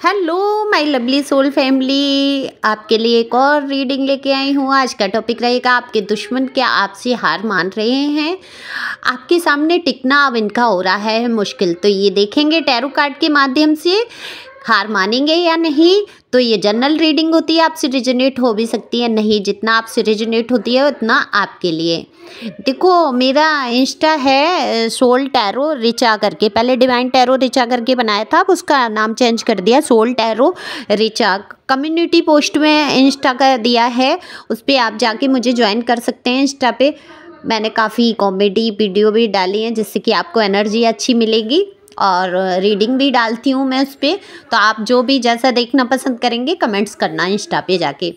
Hello my lovely soul family, आपके लिए एक और रीडिंग लेके आई हूँ। आज का टॉपिक रहेगा आपके दुश्मन क्या आपसे हार मान रहे हैं। आपके सामने टिकना अब इनका हो रहा है मुश्किल, तो ये देखेंगे टैरो कार्ड के माध्यम से हार मानेंगे या नहीं। तो ये जनरल रीडिंग होती है, आपसे रिजोनेट हो भी सकती है, नहीं जितना आपसे रिजोनेट होती है उतना आपके लिए। देखो मेरा इंस्टा है सोल टैरो रिचा करके, पहले डिवाइन टैरो रिचा करके बनाया था, अब उसका नाम चेंज कर दिया soul tarot Richa. Community post में इंस्टा का दिया है, उस पर आप जाके मुझे ज्वाइन कर सकते हैं। इंस्टा पे मैंने काफ़ी कॉमेडी वीडियो भी डाली हैं जिससे कि आपको एनर्जी अच्छी मिलेगी, और रीडिंग भी डालती हूँ मैं उस पर। तो आप जो भी जैसा देखना पसंद करेंगे कमेंट्स करना इंस्टा पे जाके,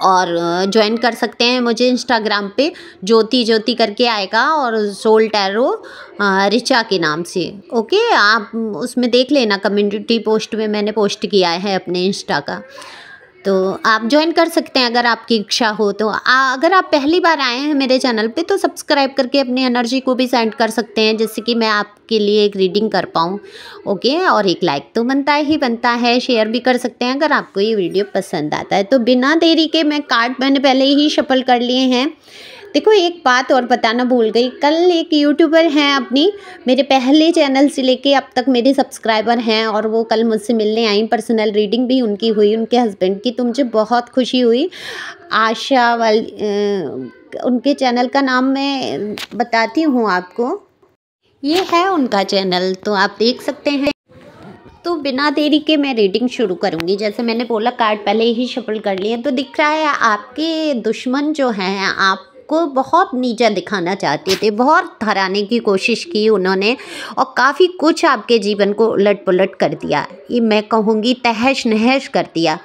और ज्वाइन कर सकते हैं मुझे इंस्टाग्राम पे ज्योति ज्योति करके आएगा, और सोल टैरो रिचा के नाम से। ओके, आप उसमें देख लेना, कम्युनिटी पोस्ट में मैंने पोस्ट किया है अपने इंस्टा का, तो आप ज्वाइन कर सकते हैं अगर आपकी इच्छा हो। तो अगर आप पहली बार आए हैं मेरे चैनल पे तो सब्सक्राइब करके अपनी एनर्जी को भी सेंड कर सकते हैं, जिससे कि मैं आपके लिए एक रीडिंग कर पाऊँ। ओके, और एक लाइक तो बनता ही बनता है, शेयर भी कर सकते हैं अगर आपको ये वीडियो पसंद आता है। तो बिना देरी के मैं कार्ड मैंने पहले ही शफल कर लिए हैं। देखो एक बात और बताना भूल गई, कल एक यूट्यूबर हैं अपनी मेरे पहले चैनल से लेके अब तक मेरे सब्सक्राइबर हैं, और वो कल मुझसे मिलने आई, पर्सनल रीडिंग भी उनकी हुई, उनके हस्बैंड की, तो मुझे बहुत खुशी हुई। आशा वाली उनके चैनल का नाम मैं बताती हूँ आपको, ये है उनका चैनल, तो आप देख सकते हैं। तो बिना देरी के मैं रीडिंग शुरू करूंगी। जैसे मैंने बोला कार्ड पहले ही शफल कर लिए, तो दिख रहा है आपके दुश्मन जो हैं आपको बहुत नीचा दिखाना चाहते थे, बहुत हराने की कोशिश की उन्होंने, और काफ़ी कुछ आपके जीवन को उलट पुलट कर दिया। ये मैं कहूँगी तहस नहस कर दिया।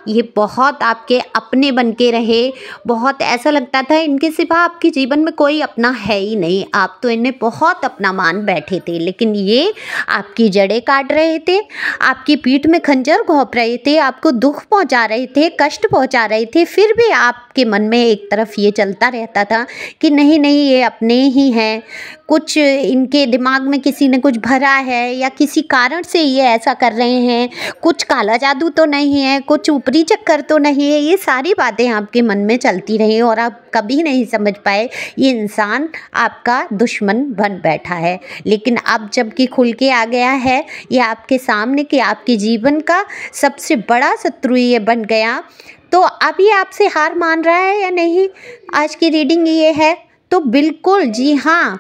ये बहुत आपके अपने बन के रहे, बहुत ऐसा लगता था इनके सिवा आपके जीवन में कोई अपना है ही नहीं, आप तो इन्हें बहुत अपना मान बैठे थे। लेकिन ये आपकी जड़ें काट रहे थे, आपकी पीठ में खंजर घोंप रहे थे, आपको दुख पहुंचा रहे थे, कष्ट पहुंचा रहे थे, फिर भी आपके मन में एक तरफ ये चलता रहता था कि नहीं नहीं ये अपने ही हैं, कुछ इनके दिमाग में किसी ने कुछ भरा है, या किसी कारण से ये ऐसा कर रहे हैं, कुछ काला जादू तो नहीं है, कुछ ऊपरी चक्कर तो नहीं है। ये सारी बातें आपके मन में चलती रही और आप कभी नहीं समझ पाए ये इंसान आपका दुश्मन बन बैठा है। लेकिन अब जबकि खुल के आ गया है ये आपके सामने कि आपके जीवन का सबसे बड़ा शत्रु ये बन गया, तो अब ये आपसे हार मान रहा है या नहीं, आज की रीडिंग ये है। तो बिल्कुल जी हाँ,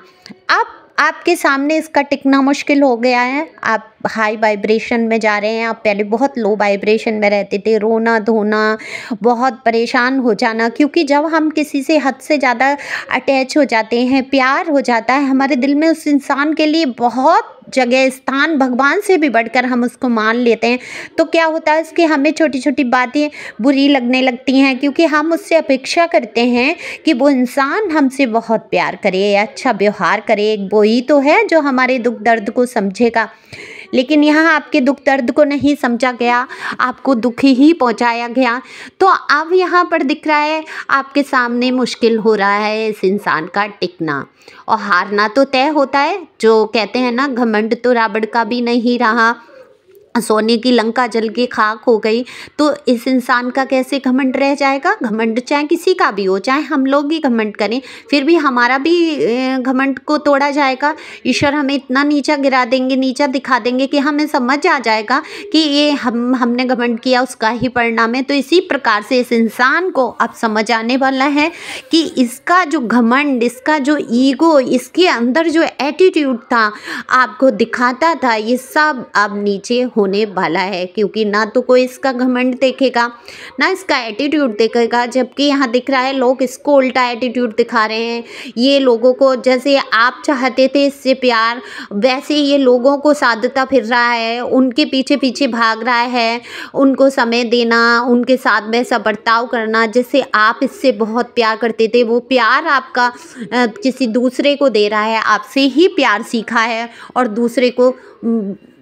अब आपके सामने इसका टिकना मुश्किल हो गया है। आप हाई वाइब्रेशन में जा रहे हैं, आप पहले बहुत लो वाइब्रेशन में रहते थे, रोना धोना, बहुत परेशान हो जाना, क्योंकि जब हम किसी से हद से ज़्यादा अटैच हो जाते हैं, प्यार हो जाता है हमारे दिल में उस इंसान के लिए, बहुत जगह स्थान भगवान से भी बढ़कर हम उसको मान लेते हैं, तो क्या होता है इसकी हमें छोटी छोटी बातें बुरी लगने लगती हैं, क्योंकि हम उससे अपेक्षा करते हैं कि वो इंसान हमसे बहुत प्यार करे, अच्छा व्यवहार करे, वो ही तो है जो हमारे दुख दर्द को समझेगा। लेकिन यहाँ आपके दुख दर्द को नहीं समझा गया, आपको दुख ही पहुँचाया गया। तो अब यहाँ पर दिख रहा है आपके सामने मुश्किल हो रहा है इस इंसान का टिकना, और हारना तो तय होता है। जो कहते हैं ना, घमंड तो रावण का भी नहीं रहा, सोने की लंका जल के खाक हो गई, तो इस इंसान का कैसे घमंड रह जाएगा। घमंड चाहे किसी का भी हो, चाहे हम लोग ही घमंड करें, फिर भी हमारा भी घमंड को तोड़ा जाएगा। ईश्वर हमें इतना नीचा गिरा देंगे, नीचा दिखा देंगे कि हमें समझ आ जाएगा कि ये हमने घमंड किया उसका ही परिणाम है। तो इसी प्रकार से इस इंसान को अब समझ आने वाला है कि इसका जो घमंड, इसका जो ईगो, इसके अंदर जो एटीट्यूड था आपको दिखाता था, ये सब अब नीचे होने वाला है। क्योंकि ना तो कोई इसका घमंड देखेगा, ना इसका एटीट्यूड देखेगा, जबकि यहाँ दिख रहा है लोग इसको उल्टा एटीट्यूड दिखा रहे हैं। ये लोगों को जैसे आप चाहते थे इससे प्यार, वैसे ये लोगों को साधता फिर रहा है, उनके पीछे पीछे भाग रहा है, उनको समय देना, उनके साथ वैसा बर्ताव करना जैसे आप इससे बहुत प्यार करते थे। वो प्यार आपका किसी दूसरे को दे रहा है, आपसे ही प्यार सीखा है और दूसरे को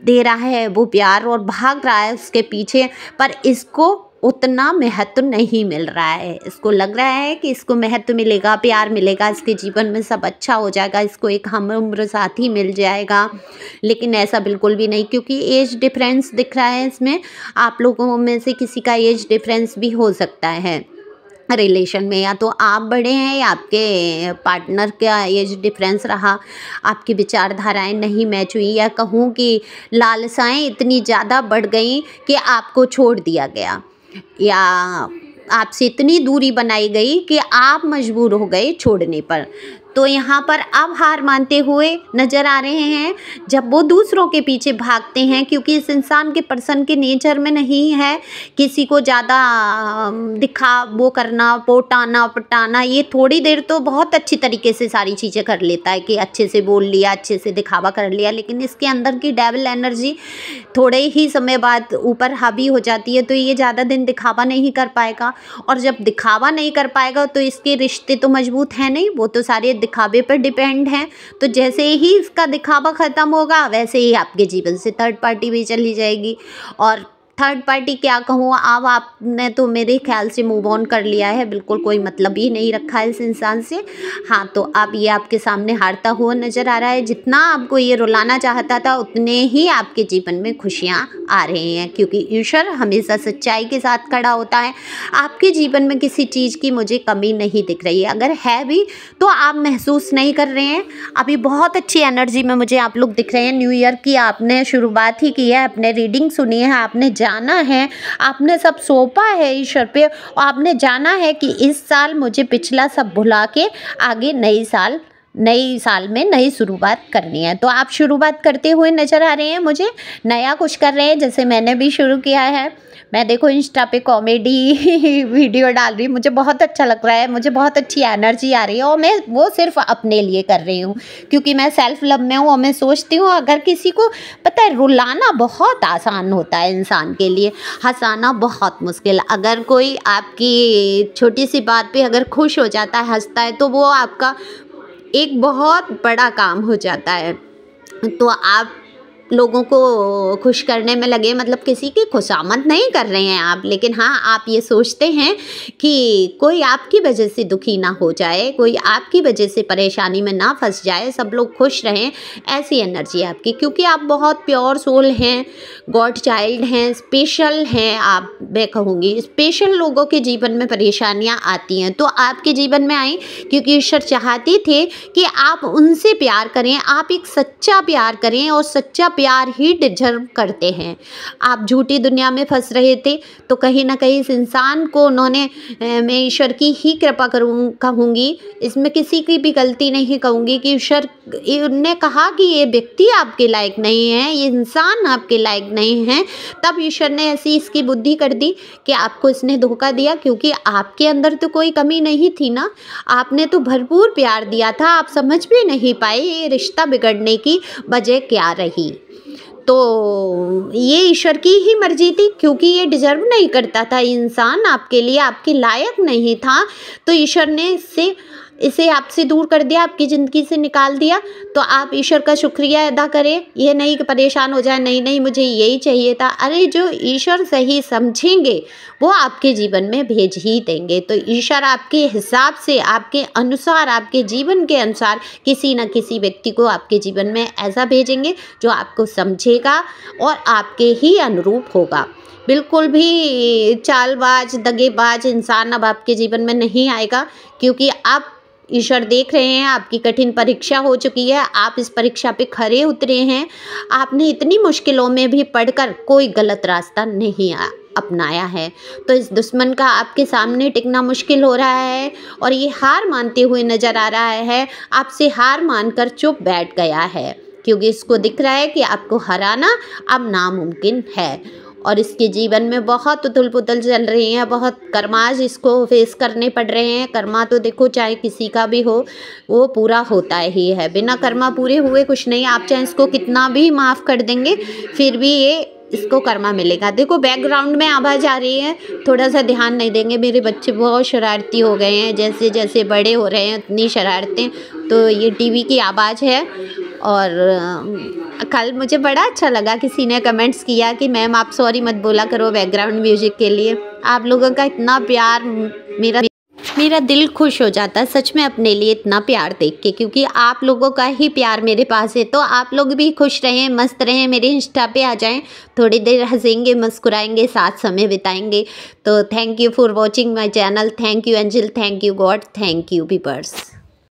दे रहा है वो प्यार, और भाग रहा है उसके पीछे। पर इसको उतना महत्व नहीं मिल रहा है। इसको लग रहा है कि इसको महत्व मिलेगा, प्यार मिलेगा, इसके जीवन में सब अच्छा हो जाएगा, इसको एक हमउम्र साथी मिल जाएगा, लेकिन ऐसा बिल्कुल भी नहीं, क्योंकि एज डिफरेंस दिख रहा है इसमें। आप लोगों में से किसी का एज डिफरेंस भी हो सकता है रिलेशन में, या तो आप बड़े हैं या आपके पार्टनर का एज डिफरेंस रहा, आपकी विचारधाराएं नहीं मैच हुई, या कहूँ कि लालसाएं इतनी ज़्यादा बढ़ गई कि आपको छोड़ दिया गया, या आपसे इतनी दूरी बनाई गई कि आप मजबूर हो गए छोड़ने पर। तो यहाँ पर अब हार मानते हुए नज़र आ रहे हैं जब वो दूसरों के पीछे भागते हैं, क्योंकि इस इंसान के पर्सन के नेचर में नहीं है किसी को ज़्यादा दिखा वो करना, पोटाना पटाना। ये थोड़ी देर तो बहुत अच्छी तरीके से सारी चीज़ें कर लेता है कि अच्छे से बोल लिया, अच्छे से दिखावा कर लिया, लेकिन इसके अंदर की डेविल एनर्जी थोड़े ही समय बाद ऊपर हावी हो जाती है, तो ये ज़्यादा दिन दिखावा नहीं कर पाएगा। और जब दिखावा नहीं कर पाएगा तो इसके रिश्ते तो मजबूत हैं नहीं, वो तो सारे दिखावे पर डिपेंड हैं। तो जैसे ही इसका दिखावा ख़त्म होगा वैसे ही आपके जीवन से थर्ड पार्टी भी चली जाएगी। और थर्ड पार्टी क्या कहूँ, अब आपने तो मेरे ख्याल से मूव ऑन कर लिया है, बिल्कुल कोई मतलब ही नहीं रखा है इस इंसान से। हाँ, तो अब ये आपके सामने हारता हुआ नज़र आ रहा है। जितना आपको ये रुलाना चाहता था उतने ही आपके जीवन में खुशियाँ आ रही हैं, क्योंकि ईश्वर हमेशा सच्चाई के साथ खड़ा होता है। आपके जीवन में किसी चीज़ की मुझे कमी नहीं दिख रही है, अगर है भी तो आप महसूस नहीं कर रहे हैं। अभी बहुत अच्छी एनर्जी में मुझे आप लोग दिख रहे हैं। न्यू ईयर की आपने शुरुआत ही की है, आपने रीडिंग सुनी है, आपने जाना है, आपने सब सौंपा है ईश्वर पे, और आपने जाना है कि इस साल मुझे पिछला सब भुला के आगे नई साल में नई शुरुआत करनी है। तो आप शुरुआत करते हुए नज़र आ रहे हैं, मुझे नया कुछ कर रहे हैं, जैसे मैंने भी शुरू किया है। मैं देखो इंस्टा पे कॉमेडी वीडियो डाल रही हूँ, मुझे बहुत अच्छा लग रहा है, मुझे बहुत अच्छी एनर्जी आ रही है, और मैं वो सिर्फ अपने लिए कर रही हूँ, क्योंकि मैं सेल्फ लव में हूँ। और मैं सोचती हूँ अगर किसी को पता है रुलाना बहुत आसान होता है इंसान के लिए, हंसाना बहुत मुश्किल। अगर कोई आपकी छोटी सी बात पे अगर खुश हो जाता है, हंसता है, तो वो आपका एक बहुत बड़ा काम हो जाता है। तो आप लोगों को खुश करने में लगे, मतलब किसी की खुशामद नहीं कर रहे हैं आप, लेकिन हाँ आप ये सोचते हैं कि कोई आपकी वजह से दुखी ना हो जाए, कोई आपकी वजह से परेशानी में ना फंस जाए, सब लोग खुश रहें, ऐसी एनर्जी है आपकी। क्योंकि आप बहुत प्योर सोल हैं, गॉड चाइल्ड हैं, स्पेशल हैं आप। मैं कहूँगी स्पेशल लोगों के जीवन में परेशानियाँ आती हैं तो आपके जीवन में आई, क्योंकि ईश्वर चाहते थे कि आप उनसे प्यार करें, आप एक सच्चा प्यार करें, और सच्चा प्यार ही डिजर्व करते हैं। आप झूठी दुनिया में फंस रहे थे, तो कहीं ना कहीं इस इंसान को उन्होंने, मैं ईश्वर की ही कृपा कहूँगी, इसमें किसी की भी गलती नहीं कहूँगी, कि ईश्वर ने कहा कि ये व्यक्ति आपके लायक नहीं है, ये इंसान आपके लायक नहीं है, तब ईश्वर ने ऐसी इसकी बुद्धि कर दी कि आपको इसने धोखा दिया। क्योंकि आपके अंदर तो कोई कमी नहीं थी ना, आपने तो भरपूर प्यार दिया था, आप समझ भी नहीं पाए ये रिश्ता बिगड़ने की वजह क्या रही। तो ये ईश्वर की ही मर्जी थी, क्योंकि ये डिजर्व नहीं करता था, इंसान आपके लिए आपके लायक नहीं था, तो ईश्वर ने इसे आपसे दूर कर दिया, आपकी ज़िंदगी से निकाल दिया। तो आप ईश्वर का शुक्रिया अदा करें, ये नहीं कि परेशान हो जाए, नहीं मुझे यही चाहिए था। अरे जो ईश्वर सही समझेंगे वो आपके जीवन में भेज ही देंगे। तो ईश्वर आपके हिसाब से, आपके अनुसार, आपके जीवन के अनुसार किसी न किसी व्यक्ति को आपके जीवन में ऐसा भेजेंगे जो आपको समझेगा और आपके ही अनुरूप होगा। बिल्कुल भी चालबाज, दगेबाज इंसान अब आपके जीवन में नहीं आएगा, क्योंकि आप ईश्वर देख रहे हैं, आपकी कठिन परीक्षा हो चुकी है, आप इस परीक्षा पे खरे उतरे हैं। आपने इतनी मुश्किलों में भी पढ़कर कोई गलत रास्ता नहीं अपनाया है। तो इस दुश्मन का आपके सामने टिकना मुश्किल हो रहा है, और ये हार मानते हुए नज़र आ रहा है, आपसे हार मानकर चुप बैठ गया है, क्योंकि इसको दिख रहा है कि आपको हराना अब नामुमकिन है। और इसके जीवन में बहुत उथल पुथल चल रही हैं, बहुत कर्माज इसको फेस करने पड़ रहे हैं। कर्मा तो देखो चाहे किसी का भी हो, वो पूरा होता ही है, बिना कर्मा पूरे हुए कुछ नहीं। आप चाहे इसको कितना भी माफ़ कर देंगे फिर भी ये इसको कर्मा मिलेगा। देखो बैकग्राउंड में आवाज़ आ रही है, थोड़ा सा ध्यान नहीं देंगे। मेरे बच्चे बहुत शरारती हो गए हैं, जैसे जैसे बड़े हो रहे हैं उतनी शरारतें। तो ये टीवी की आवाज़ है, और कल मुझे बड़ा अच्छा लगा, किसी ने कमेंट्स किया कि मैम आप सॉरी मत बोला करो बैकग्राउंड म्यूजिक के लिए। आप लोगों का इतना प्यार, मेरा दिल खुश हो जाता है सच में अपने लिए इतना प्यार देख के, क्योंकि आप लोगों का ही प्यार मेरे पास है। तो आप लोग भी खुश रहें, मस्त रहें, मेरे इंस्टा पे आ जाएं, थोड़ी देर हंसेंगे मुस्कुराएंगे, साथ समय बिताएंगे। तो thank you for watching my channel. Thank you angel, thank you God, thank you peppers.